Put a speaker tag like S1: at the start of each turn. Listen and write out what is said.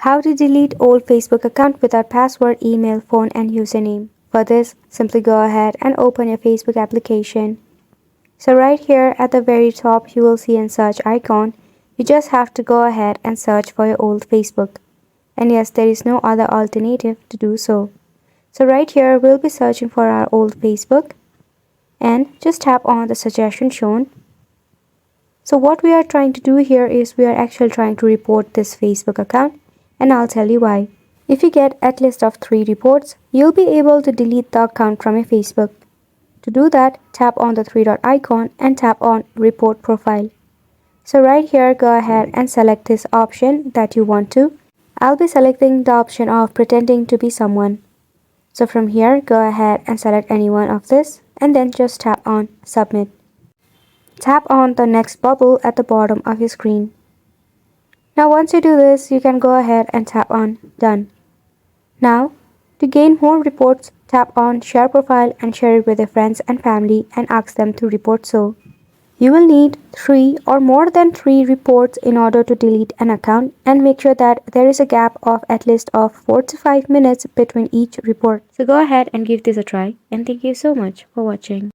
S1: How to delete old Facebook account without password, email, phone and username. For this, simply go ahead and open your Facebook application. So right here at the very top you will see a search icon. You just have to go ahead and search for your old Facebook. And yes, there is no other alternative to do so. So right here we'll be searching for our old Facebook and just tap on the suggestion shown. So what we are trying to do here is we are actually trying to report this Facebook account, and I'll tell you why. If you get at least of 3 reports, you'll be able to delete the account from your Facebook. To do that, tap on the 3 dot icon and tap on report profile. So right here go ahead and select this option that you want to. I'll be selecting the option of pretending to be someone. So from here go ahead and select any one of this and then just tap on submit. Tap on the next bubble at the bottom of your screen. Now once you do this, you can go ahead and tap on done. Now to gain more reports, tap on share profile and share it with your friends and family and ask them to report so. You will need 3 or more than 3 reports in order to delete an account, and make sure that there is a gap of at least of 4 to 5 minutes between each report. So go ahead and give this a try, and thank you so much for watching.